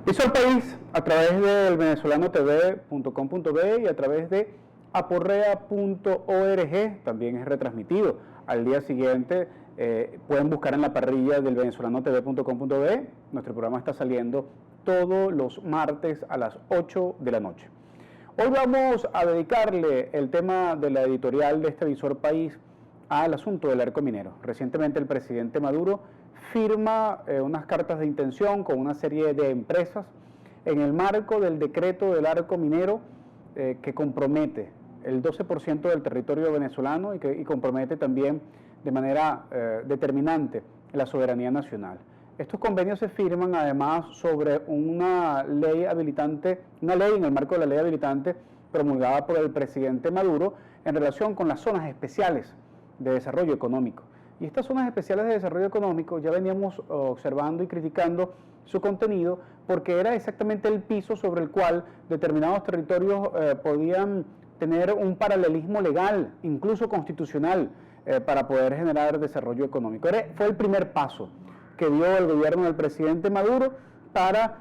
Visor País a través del venezolanotv.com.be y a través de aporrea.org también es retransmitido. Al día siguiente pueden buscar en la parrilla del venezolanotv.com.be. Nuestro programa está saliendo todos los martes a las 8 de la noche. Hoy vamos a dedicarle el tema de la editorial de este Visor País al asunto del arco minero. Recientemente el presidente Maduro firma unas cartas de intención con una serie de empresas en el marco del decreto del arco minero que compromete el 12% del territorio venezolano y compromete también de manera determinante la soberanía nacional. Estos convenios se firman además sobre una ley habilitante, una ley en el marco de la ley habilitante promulgada por el presidente Maduro en relación con las zonas especiales de desarrollo económico. Y estas zonas especiales de desarrollo económico ya veníamos observando y criticando su contenido porque era exactamente el piso sobre el cual determinados territorios podían tener un paralelismo legal, incluso constitucional, para poder generar desarrollo económico. Fue el primer paso que dio el gobierno del presidente Maduro para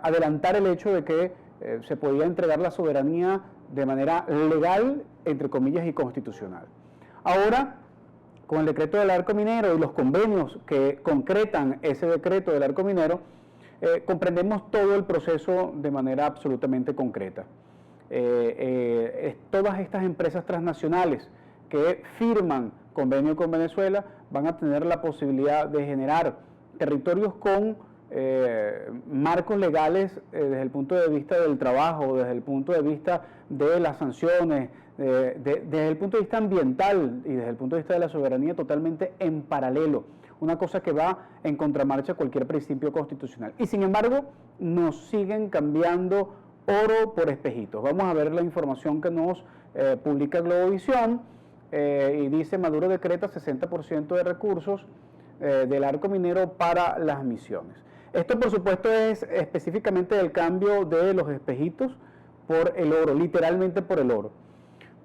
adelantar el hecho de que se podía entregar la soberanía de manera legal, entre comillas, y constitucional. Ahora, con el decreto del arco minero y los convenios que concretan ese decreto del arco minero, comprendemos todo el proceso de manera absolutamente concreta. Todas estas empresas transnacionales que firman convenio con Venezuela van a tener la posibilidad de generar territorios con marcos legales desde el punto de vista del trabajo, desde el punto de vista de las sanciones, desde el punto de vista ambiental y desde el punto de vista de la soberanía totalmente en paralelo, una cosa que va en contramarcha a cualquier principio constitucional. Y sin embargo, nos siguen cambiando oro por espejitos. Vamos a ver la información que nos publica Globovisión y dice: Maduro decreta 60% de recursos del arco minero para las misiones. Esto, por supuesto, es específicamente el cambio de los espejitos por el oro, literalmente por el oro.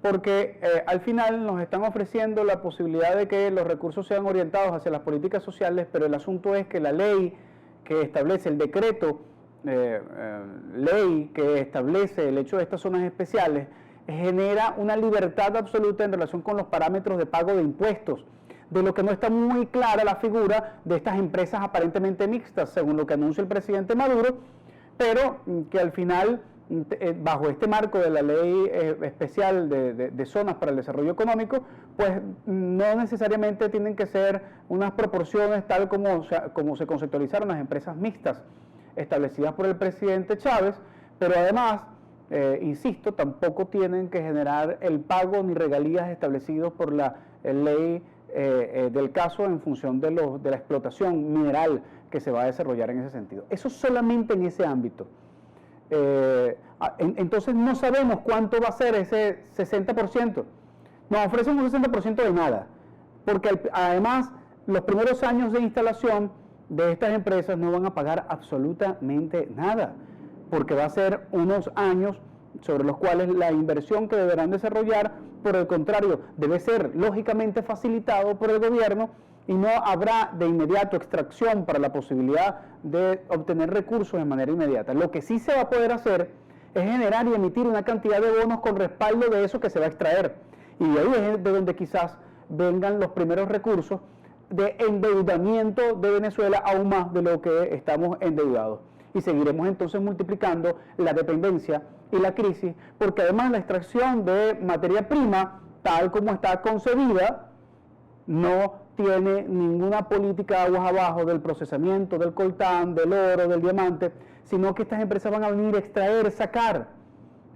Porque al final nos están ofreciendo la posibilidad de que los recursos sean orientados hacia las políticas sociales, pero el asunto es que la ley que establece, el decreto, ley que establece el hecho de estas zonas especiales, genera una libertad absoluta en relación con los parámetros de pago de impuestos, de lo que no está muy clara la figura de estas empresas aparentemente mixtas, según lo que anuncia el presidente Maduro, pero que al final, bajo este marco de la ley especial de zonas para el desarrollo económico, pues no necesariamente tienen que ser unas proporciones tal como se conceptualizaron las empresas mixtas establecidas por el presidente Chávez, pero además, insisto, tampoco tienen que generar el pago ni regalías establecidos por la ley del caso en función de la explotación mineral que se va a desarrollar en ese sentido. Eso solamente en ese ámbito. Entonces no sabemos cuánto va a ser ese 60%. Nos ofrecen un 60% de nada, porque además los primeros años de instalación de estas empresas no van a pagar absolutamente nada, porque va a ser unos años sobre los cuales la inversión que deberán desarrollar, por el contrario, debe ser lógicamente facilitado por el gobierno y no habrá de inmediato extracción para la posibilidad de obtener recursos de manera inmediata. Lo que sí se va a poder hacer es generar y emitir una cantidad de bonos con respaldo de eso que se va a extraer. Y de ahí es de donde quizás vengan los primeros recursos de endeudamiento de Venezuela, aún más de lo que estamos endeudados. Y seguiremos entonces multiplicando la dependencia y la crisis, porque además la extracción de materia prima, tal como está concebida, no tiene ninguna política aguas abajo del procesamiento del coltán, del oro, del diamante, sino que estas empresas van a venir a extraer, sacar,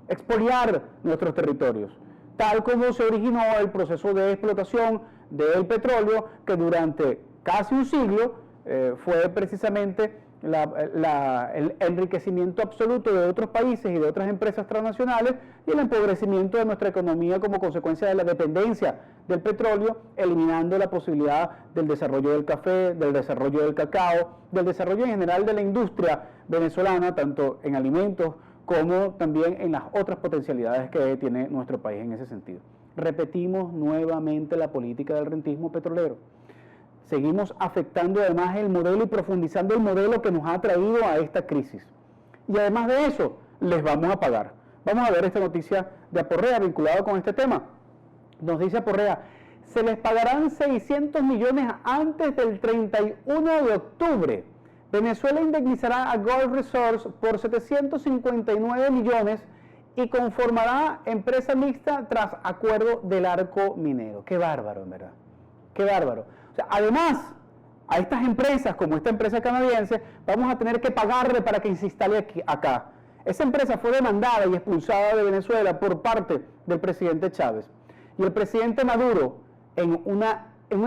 expoliar nuestros territorios, tal como se originó el proceso de explotación del petróleo, que durante casi un siglo fue precisamente el enriquecimiento absoluto de otros países y de otras empresas transnacionales y el empobrecimiento de nuestra economía como consecuencia de la dependencia del petróleo, eliminando la posibilidad del desarrollo del café, del desarrollo del cacao, del desarrollo en general de la industria venezolana, tanto en alimentos como también en las otras potencialidades que tiene nuestro país en ese sentido. Repetimos nuevamente la política del rentismo petrolero. seguimos afectando además el modelo y profundizando el modelo que nos ha traído a esta crisis. Y además de eso, les vamos a pagar. Vamos a ver esta noticia de Aporrea vinculada con este tema. Nos dice Aporrea, se les pagarán 600 millones antes del 31 de octubre. Venezuela indemnizará a Gold Resource por 759 millones y conformará empresa mixta tras acuerdo del arco minero. Qué bárbaro, en verdad. Qué bárbaro. O sea, además, a estas empresas, como esta empresa canadiense, vamos a tener que pagarle para que se instale aquí, acá. Esa empresa fue demandada y expulsada de Venezuela por parte del presidente Chávez. Y el presidente Maduro, en un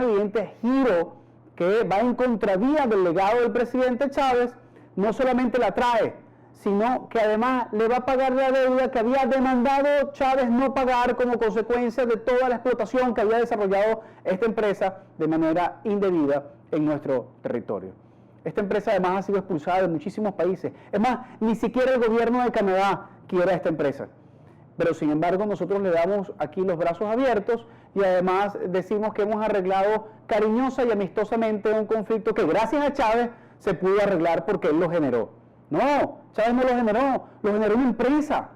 evidente giro que va en contravía del legado del presidente Chávez, no solamente la trae, sino que además le va a pagar la deuda que había demandado Chávez no pagar como consecuencia de toda la explotación que había desarrollado esta empresa de manera indebida en nuestro territorio. Esta empresa además ha sido expulsada de muchísimos países. Es más, ni siquiera el gobierno de Canadá quiere a esta empresa. Pero sin embargo nosotros le damos aquí los brazos abiertos y además decimos que hemos arreglado cariñosa y amistosamente un conflicto que gracias a Chávez se pudo arreglar porque él lo generó. No, Chávez no lo generó una empresa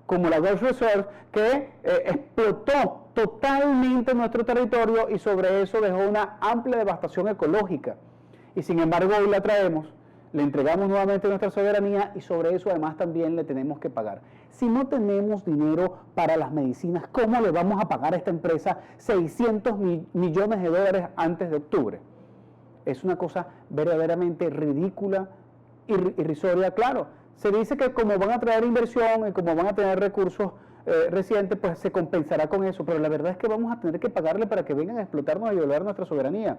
como la Gold Resource que explotó totalmente nuestro territorio y sobre eso dejó una amplia devastación ecológica. Y sin embargo hoy la traemos, le entregamos nuevamente nuestra soberanía y sobre eso además también le tenemos que pagar. Si no tenemos dinero para las medicinas, ¿cómo le vamos a pagar a esta empresa 600 millones de dólares antes de octubre? Es una cosa verdaderamente ridícula, irrisoria. Claro, se dice que como van a traer inversión y como van a tener recursos recientes, pues se compensará con eso, pero la verdad es que vamos a tener que pagarle para que vengan a explotarnos y violar nuestra soberanía.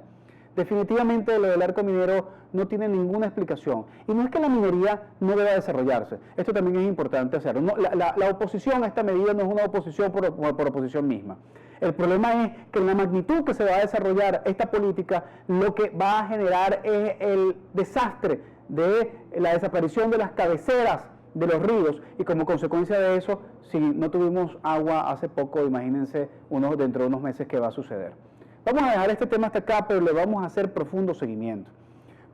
Definitivamente lo del arco minero no tiene ninguna explicación. Y no es que la minería no deba desarrollarse. Esto también es importante hacerlo. No, la oposición a esta medida no es una oposición por oposición misma. El problema es que en la magnitud que se va a desarrollar esta política, lo que va a generar es el desastre de la desaparición de las cabeceras de los ríos y como consecuencia de eso, si no tuvimos agua hace poco, imagínense dentro de unos meses qué va a suceder. Vamos a dejar este tema hasta acá, pero le vamos a hacer profundo seguimiento,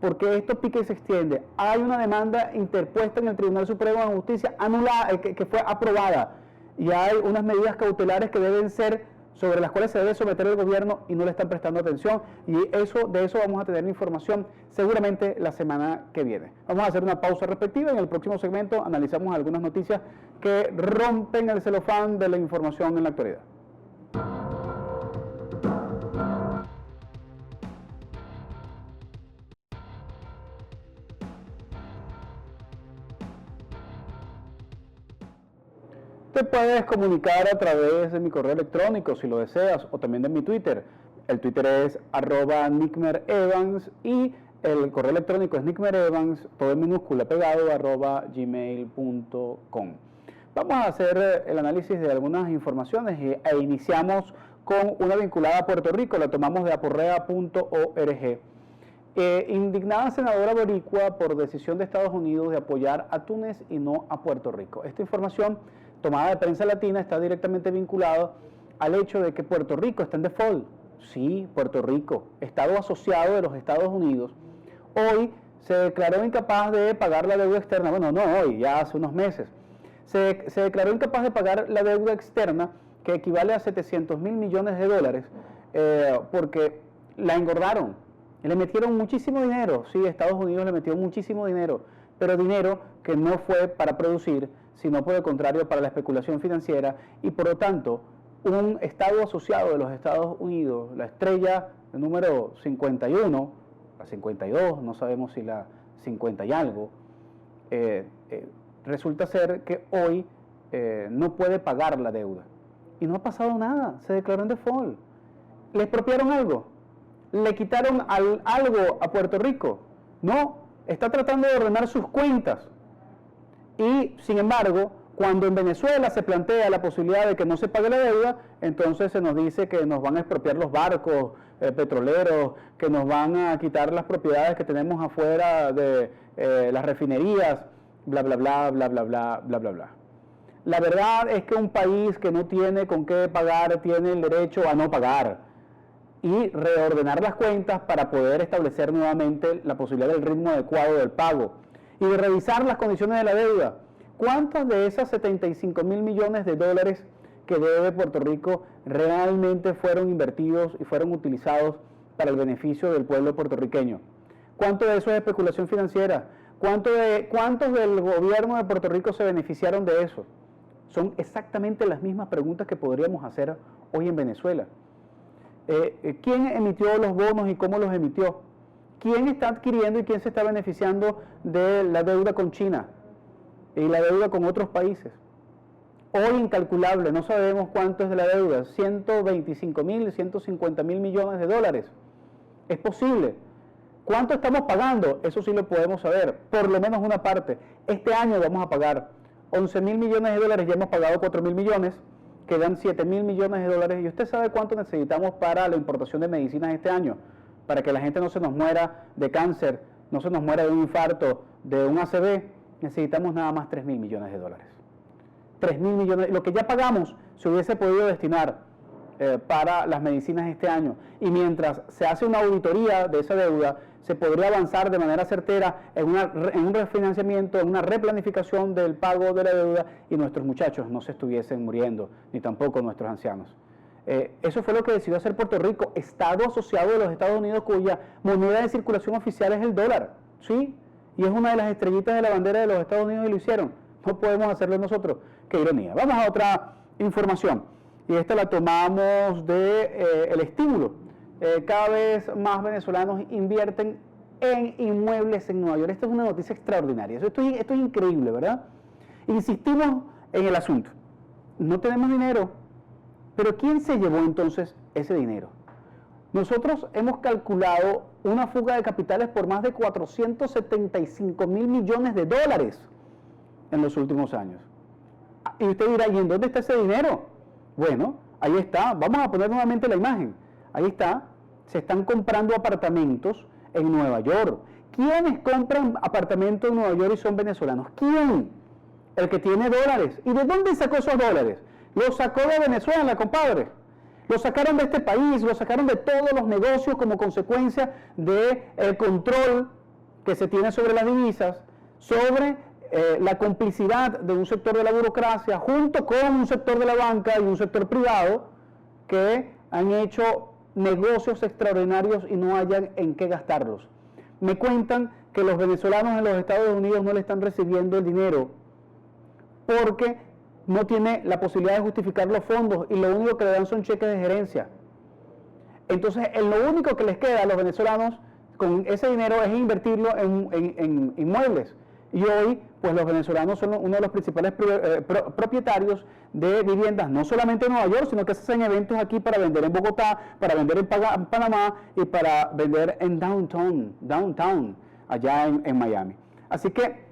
porque esto pica y se extiende. Hay una demanda interpuesta en el Tribunal Supremo de Justicia anulada, que fue aprobada, y hay unas medidas cautelares que deben ser, sobre las cuales se debe someter el gobierno y no le están prestando atención, y de eso vamos a tener información seguramente la semana que viene. Vamos a hacer una pausa respectiva. En el próximo segmento analizamos algunas noticias que rompen el celofán de la información en la actualidad. Te puedes comunicar a través de mi correo electrónico si lo deseas o también de mi Twitter. El Twitter es @nickmerevans y el correo electrónico es nickmerevans, todo en minúscula pegado, @gmail.com. Vamos a hacer el análisis de algunas informaciones e iniciamos con una vinculada a Puerto Rico, la tomamos de aporrea.org. Indignada senadora boricua por decisión de Estados Unidos de apoyar a Túnez y no a Puerto Rico. Esta información tomada de Prensa Latina está directamente vinculada al hecho de que Puerto Rico está en default. Sí, Puerto Rico, Estado asociado de los Estados Unidos, hoy se declaró incapaz de pagar la deuda externa. Bueno, no hoy, ya hace unos meses. Se declaró incapaz de pagar la deuda externa que equivale a 700 mil millones de dólares porque la engordaron. Le metieron muchísimo dinero. Sí, Estados Unidos le metió muchísimo dinero, pero dinero que no fue para producir, sino por el contrario para la especulación financiera y por lo tanto un Estado asociado de los Estados Unidos, la estrella número 51, la 52, no sabemos si la 50 y algo, resulta ser que hoy no puede pagar la deuda. Y no ha pasado nada, se declaró en default. ¿Le expropiaron algo? ¿Le quitaron algo a Puerto Rico? No, está tratando de ordenar sus cuentas. Y, sin embargo, cuando en Venezuela se plantea la posibilidad de que no se pague la deuda, entonces se nos dice que nos van a expropiar los barcos petroleros, que nos van a quitar las propiedades que tenemos afuera de las refinerías, bla, bla, bla, bla, bla, bla, bla, bla, bla. La verdad es que un país que no tiene con qué pagar tiene el derecho a no pagar. y reordenar las cuentas para poder establecer nuevamente la posibilidad del ritmo adecuado del pago y de revisar las condiciones de la deuda. ¿Cuántos de esas 75 mil millones de dólares que debe Puerto Rico realmente fueron invertidos y fueron utilizados para el beneficio del pueblo puertorriqueño? ¿Cuánto de eso es especulación financiera? ¿Cuántos del gobierno de Puerto Rico se beneficiaron de eso? Son exactamente las mismas preguntas que podríamos hacer hoy en Venezuela. ¿Quién emitió los bonos y cómo los emitió? ¿Quién está adquiriendo y quién se está beneficiando de la deuda con China y la deuda con otros países? Hoy incalculable, no sabemos cuánto es de la deuda, 125 mil, 150 mil millones de dólares. Es posible. ¿Cuánto estamos pagando? Eso sí lo podemos saber, por lo menos una parte. Este año vamos a pagar 11 mil millones de dólares, ya hemos pagado 4 mil millones, quedan 7 mil millones de dólares. ¿Y usted sabe cuánto necesitamos para la importación de medicinas este año? Para que la gente no se nos muera de cáncer, no se nos muera de un infarto, de un ACV, necesitamos nada más 3 mil millones de dólares. 3 mil millones, lo que ya pagamos se hubiese podido destinar para las medicinas este año. Y mientras se hace una auditoría de esa deuda, se podría avanzar de manera certera en un refinanciamiento, en una replanificación del pago de la deuda y nuestros muchachos no se estuviesen muriendo, ni tampoco nuestros ancianos. Eso fue lo que decidió hacer Puerto Rico, Estado asociado de los Estados Unidos cuya moneda de circulación oficial es el dólar, ¿sí? Y es una de las estrellitas de la bandera de los Estados Unidos y lo hicieron. No podemos hacerlo nosotros. Qué ironía. Vamos a otra información. Y esta la tomamos de el estímulo. Cada vez más venezolanos invierten en inmuebles en Nueva York. Esta es una noticia extraordinaria. Esto es increíble, ¿verdad? Insistimos en el asunto. No tenemos dinero, pero ¿quién se llevó entonces ese dinero? Nosotros hemos calculado una fuga de capitales por más de 475 mil millones de dólares en los últimos años. Y usted dirá, ¿y en dónde está ese dinero? Bueno, ahí está. Vamos a poner nuevamente la imagen. Ahí está. Se están comprando apartamentos en Nueva York. ¿Quiénes compran apartamentos en Nueva York y son venezolanos? ¿Quién? El que tiene dólares. ¿Y de dónde sacó esos dólares? Los sacó de Venezuela, compadre. Los sacaron de este país, los sacaron de todos los negocios como consecuencia del control que se tiene sobre las divisas, sobre la complicidad de un sector de la burocracia junto con un sector de la banca y un sector privado que han hecho negocios extraordinarios y no hayan en qué gastarlos. Me cuentan que los venezolanos en los Estados Unidos no le están recibiendo el dinero porque no tiene la posibilidad de justificar los fondos y lo único que le dan son cheques de gerencia. Entonces, lo único que les queda a los venezolanos con ese dinero es invertirlo en inmuebles. Y hoy, pues los venezolanos son uno de los principales propietarios de viviendas, no solamente en Nueva York, sino que se hacen eventos aquí para vender en Bogotá, para vender en Panamá y para vender en downtown allá en Miami. Así que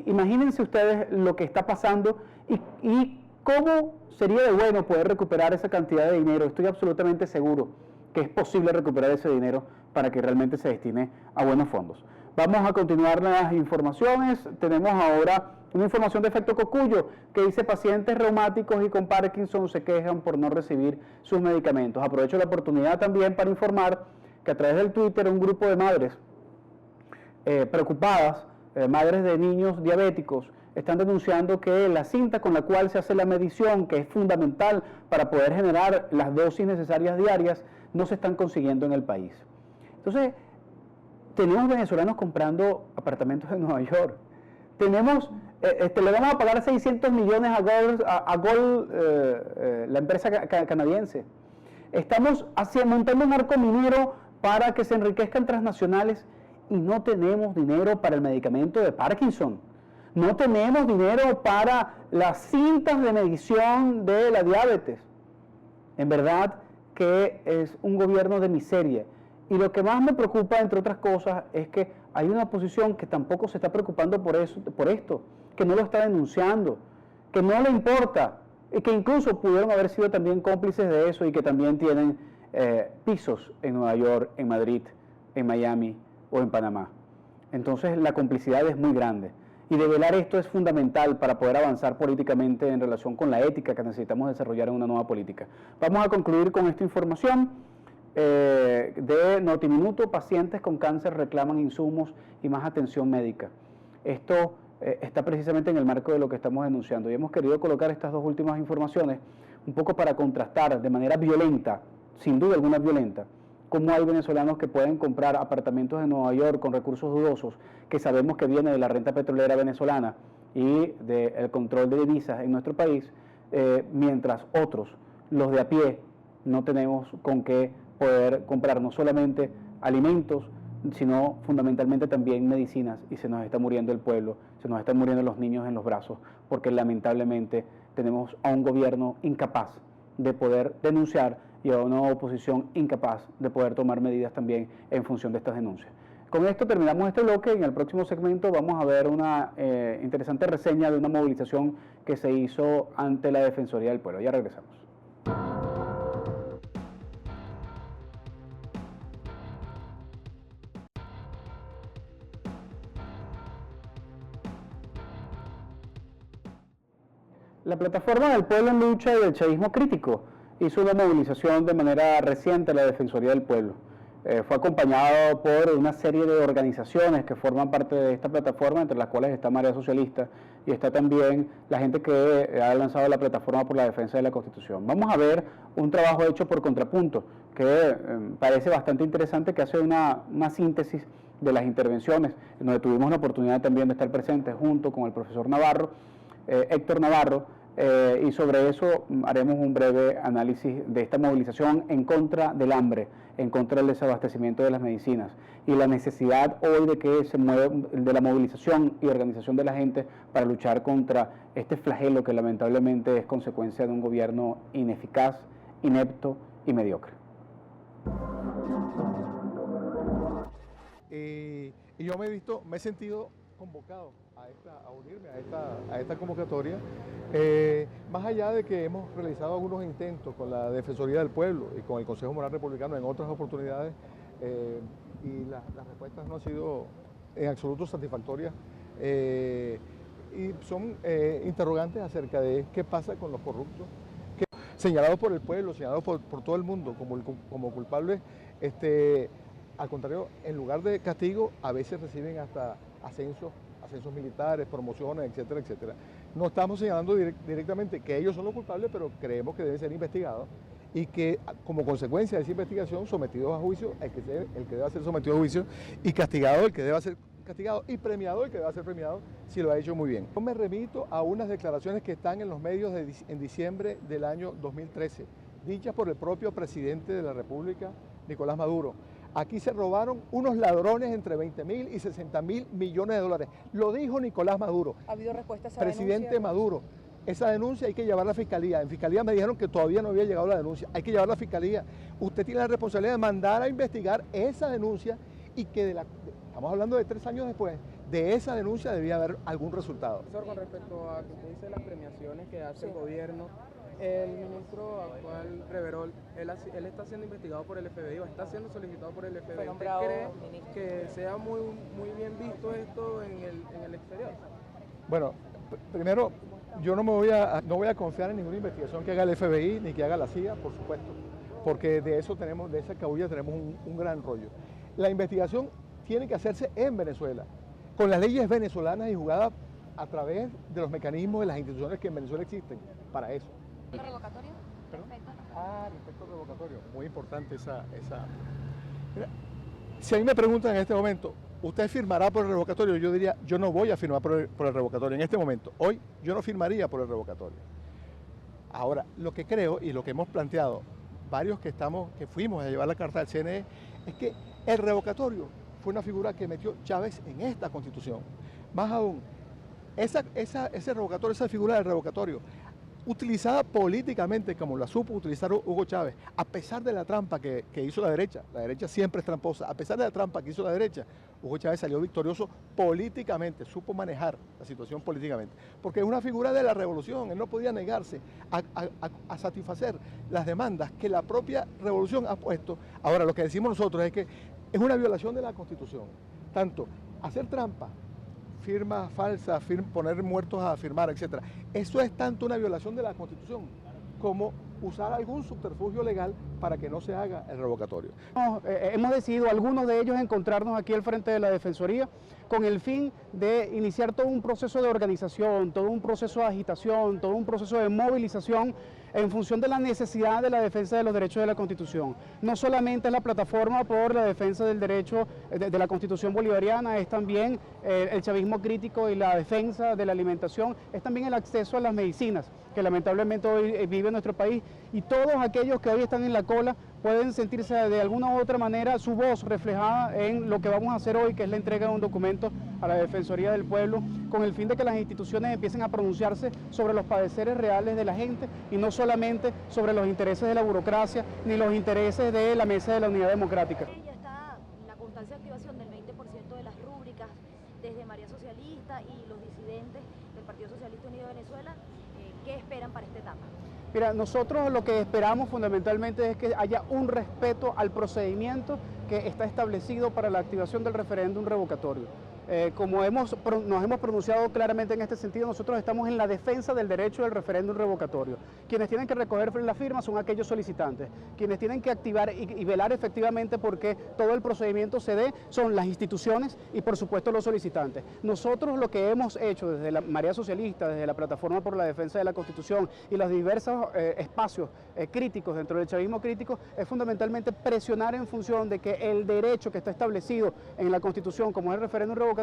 imagínense ustedes lo que está pasando y cómo sería de bueno poder recuperar esa cantidad de dinero. Estoy absolutamente seguro que es posible recuperar ese dinero para que realmente se destine a buenos fondos. Vamos a continuar las informaciones. Tenemos ahora una información de efecto Cocuyo que dice pacientes reumáticos y con Parkinson se quejan por no recibir sus medicamentos. Aprovecho la oportunidad también para informar que a través del Twitter un grupo de madres preocupadas, madres de niños diabéticos, están denunciando que la cinta con la cual se hace la medición, que es fundamental para poder generar las dosis necesarias diarias, no se están consiguiendo en el país. Entonces, tenemos venezolanos comprando apartamentos en Nueva York. Tenemos, le vamos a pagar 600 millones a Gold, la empresa canadiense. Estamos montando un arco minero para que se enriquezcan transnacionales y no tenemos dinero para el medicamento de Parkinson. No tenemos dinero para las cintas de medición de la diabetes. En verdad que es un gobierno de miseria. Y lo que más me preocupa, entre otras cosas, es que hay una oposición que tampoco se está preocupando por esto, que no lo está denunciando, que no le importa, y que incluso pudieron haber sido también cómplices de eso y que también tienen pisos en Nueva York, en Madrid, en Miami o en Panamá. Entonces la complicidad es muy grande. Y develar esto es fundamental para poder avanzar políticamente en relación con la ética que necesitamos desarrollar en una nueva política. Vamos a concluir con esta información. de Notiminuto, pacientes con cáncer reclaman insumos y más atención médica. Esto está precisamente en el marco de lo que estamos denunciando y hemos querido colocar estas dos últimas informaciones un poco para contrastar de manera violenta, sin duda alguna violenta, cómo hay venezolanos que pueden comprar apartamentos en Nueva York con recursos dudosos, que sabemos que viene de la renta petrolera venezolana y del control de divisas en nuestro país, mientras otros, los de a pie, no tenemos con qué poder comprar no solamente alimentos, sino fundamentalmente también medicinas, y se nos está muriendo el pueblo, se nos están muriendo los niños en los brazos, porque lamentablemente tenemos a un gobierno incapaz de poder denunciar y a una oposición incapaz de poder tomar medidas también en función de estas denuncias. Con esto terminamos este bloque. En el próximo segmento vamos a ver una interesante reseña de una movilización que se hizo ante la Defensoría del Pueblo. Ya regresamos. La plataforma del Pueblo en Lucha y el Chavismo Crítico hizo una movilización de manera reciente a la Defensoría del Pueblo. Fue acompañado por una serie de organizaciones que forman parte de esta plataforma, entre las cuales está Marea Socialista y está también la gente que ha lanzado la plataforma por la defensa de la Constitución. Vamos a ver un trabajo hecho por Contrapunto, que parece bastante interesante, que hace una síntesis de las intervenciones, en donde tuvimos la oportunidad también de estar presentes junto con el profesor Navarro, Héctor Navarro, y sobre eso haremos un breve análisis de esta movilización en contra del hambre, en contra del desabastecimiento de las medicinas y la necesidad hoy de que se mueva, de la movilización y organización de la gente para luchar contra este flagelo que lamentablemente es consecuencia de un gobierno ineficaz, inepto y mediocre. Y yo me he sentido convocado a unirme a esta convocatoria, más allá de que hemos realizado algunos intentos con la Defensoría del Pueblo y con el Consejo Moral Republicano en otras oportunidades, y las respuestas no han sido en absoluto satisfactorias, y son interrogantes acerca de qué pasa con los corruptos, señalados por el pueblo, señalados por todo el mundo como culpables. Al contrario, en lugar de castigo, a veces reciben hasta ascensos militares, promociones, etcétera, etcétera. No estamos señalando directamente que ellos son los culpables, pero creemos que deben ser investigados y que como consecuencia de esa investigación sometidos a juicio el que deba ser sometido a juicio, y castigado el que deba ser castigado, y premiado el que deba ser premiado si lo ha hecho muy bien. Yo me remito a unas declaraciones que están en los medios en diciembre del año 2013, dichas por el propio presidente de la República, Nicolás Maduro. Aquí se robaron unos ladrones entre 20.000 y 60.000 millones de dólares. Lo dijo Nicolás Maduro. ¿Ha habido respuesta a esa presidente denuncia? Maduro. Esa denuncia hay que llevarla a la Fiscalía. En Fiscalía me dijeron que todavía no había llegado la denuncia. Hay que llevarla a la Fiscalía. Usted tiene la responsabilidad de mandar a investigar esa denuncia y que estamos hablando de 3 años después, de esa denuncia debía haber algún resultado. Profesor, con respecto a que usted dice las premiaciones que hace el gobierno, el ministro actual Reverol, él está siendo investigado por el FBI, o está siendo solicitado por el FBI. ¿Usted cree que sea muy bien visto esto en el exterior? Bueno, primero, yo no voy a confiar en ninguna investigación que haga el FBI ni que haga la CIA, por supuesto, porque de esa cabulla tenemos un gran rollo. La investigación tiene que hacerse en Venezuela, con las leyes venezolanas y jugada a través de los mecanismos de las instituciones que en Venezuela existen para eso. ¿El revocatorio? ¿Perdón? Respecto al revocatorio, muy importante esa. Mira, si a mí me preguntan en este momento, ¿usted firmará por el revocatorio? Yo diría, yo no voy a firmar por el revocatorio en este momento. Hoy yo no firmaría por el revocatorio. Ahora, lo que creo y lo que hemos planteado, varios que fuimos a llevar la carta al CNE, es que el revocatorio fue una figura que metió Chávez en esta Constitución. Más aún, ese revocatorio, esa figura del revocatorio, utilizada políticamente como la supo utilizar Hugo Chávez, a pesar de la trampa que hizo la derecha siempre es tramposa, a pesar de la trampa que hizo la derecha, Hugo Chávez salió victorioso políticamente, supo manejar la situación políticamente, porque es una figura de la revolución, él no podía negarse a satisfacer las demandas que la propia revolución ha puesto. Ahora, lo que decimos nosotros es que es una violación de la Constitución, tanto hacer trampa, firmas falsas, poner muertos a firmar, etc. Eso es tanto una violación de la Constitución como usar algún subterfugio legal para que no se haga el revocatorio. Hemos decidido, algunos de ellos, encontrarnos aquí al frente de la Defensoría con el fin de iniciar todo un proceso de organización, todo un proceso de agitación, todo un proceso de movilización en función de la necesidad de la defensa de los derechos de la Constitución. No solamente es la plataforma por la defensa del derecho de la Constitución bolivariana, es también el chavismo crítico y la defensa de la alimentación, es también el acceso a las medicinas, que lamentablemente hoy vive en nuestro país, y todos aquellos que hoy están en la cola pueden sentirse de alguna u otra manera su voz reflejada en lo que vamos a hacer hoy, que es la entrega de un documento a la Defensoría del Pueblo, con el fin de que las instituciones empiecen a pronunciarse sobre los padeceres reales de la gente y no solamente sobre los intereses de la burocracia ni los intereses de la Mesa de la Unidad Democrática. Ya está la constancia de activación del 20% de las rúbricas desde María Socialista y los disidentes del Partido Socialista Unido de Venezuela. ¿Qué esperan para esta etapa? Mira, nosotros lo que esperamos fundamentalmente es que haya un respeto al procedimiento que está establecido para la activación del referéndum revocatorio. Como nos hemos pronunciado claramente en este sentido, nosotros estamos en la defensa del derecho del referéndum revocatorio. Quienes tienen que recoger la firma son aquellos solicitantes. Quienes tienen que activar y velar efectivamente porque todo el procedimiento se dé son las instituciones y por supuesto los solicitantes. Nosotros lo que hemos hecho desde la Marea Socialista, desde la Plataforma por la Defensa de la Constitución y los diversos espacios críticos dentro del chavismo crítico es fundamentalmente presionar en función de que el derecho que está establecido en la Constitución como es el referéndum revocatorio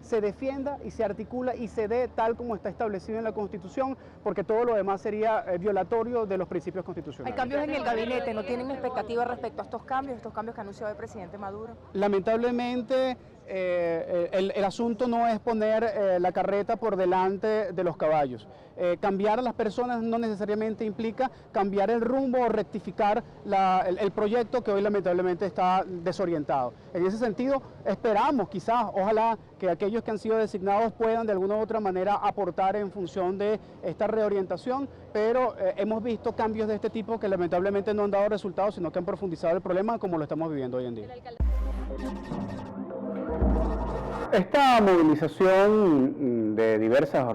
se defienda y se articula y se dé tal como está establecido en la Constitución, porque todo lo demás sería violatorio de los principios constitucionales. Hay cambios en el gabinete, ¿no tienen expectativas respecto a estos cambios que ha anunciado el presidente Maduro? Lamentablemente el asunto no es poner la carreta por delante de los caballos. Cambiar a las personas no necesariamente implica cambiar el rumbo o rectificar el proyecto que hoy lamentablemente está desorientado. En ese sentido, esperamos quizás, ojalá, que aquellos que han sido designados puedan de alguna u otra manera aportar en función de esta reorientación, pero hemos visto cambios de este tipo que lamentablemente no han dado resultados, sino que han profundizado el problema como lo estamos viviendo hoy en día. Esta movilización de diversas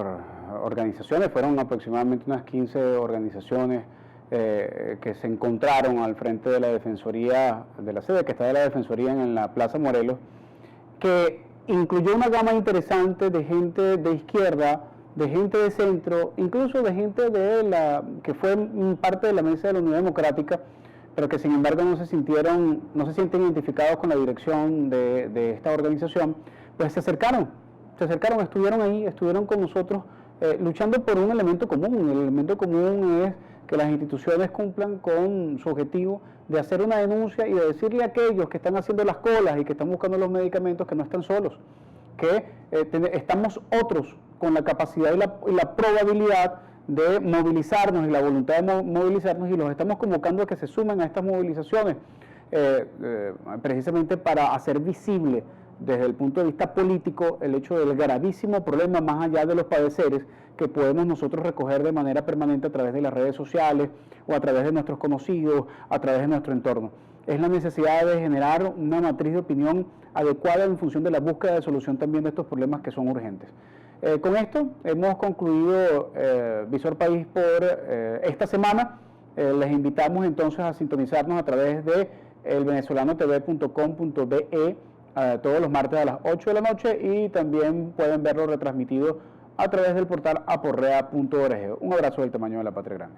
organizaciones, fueron aproximadamente unas 15 organizaciones que se encontraron al frente de la Defensoría, de la sede que está de la Defensoría en la Plaza Morelos, que incluyó una gama interesante de gente de izquierda, de gente de centro, incluso de gente que fue parte de la Mesa de la Unidad Democrática, pero que sin embargo no se sienten identificados con la dirección de esta organización, pues se acercaron, estuvieron ahí, estuvieron con nosotros luchando por un elemento común. El elemento común es que las instituciones cumplan con su objetivo de hacer una denuncia y de decirle a aquellos que están haciendo las colas y que están buscando los medicamentos que no están solos, que estamos otros con la capacidad y la probabilidad de movilizarnos y la voluntad de movilizarnos, y los estamos convocando a que se sumen a estas movilizaciones precisamente para hacer visible desde el punto de vista político el hecho del gravísimo problema, más allá de los padeceres, que podemos nosotros recoger de manera permanente a través de las redes sociales o a través de nuestros conocidos, a través de nuestro entorno. Es la necesidad de generar una matriz de opinión adecuada en función de la búsqueda de solución también de estos problemas que son urgentes. Con esto hemos concluido Visor País por esta semana. Les invitamos entonces a sintonizarnos a través de elvenezolanotv.com.be todos los martes a las 8 de la noche, y también pueden verlo retransmitido a través del portal aporrea.org. Un abrazo del tamaño de la patria grande.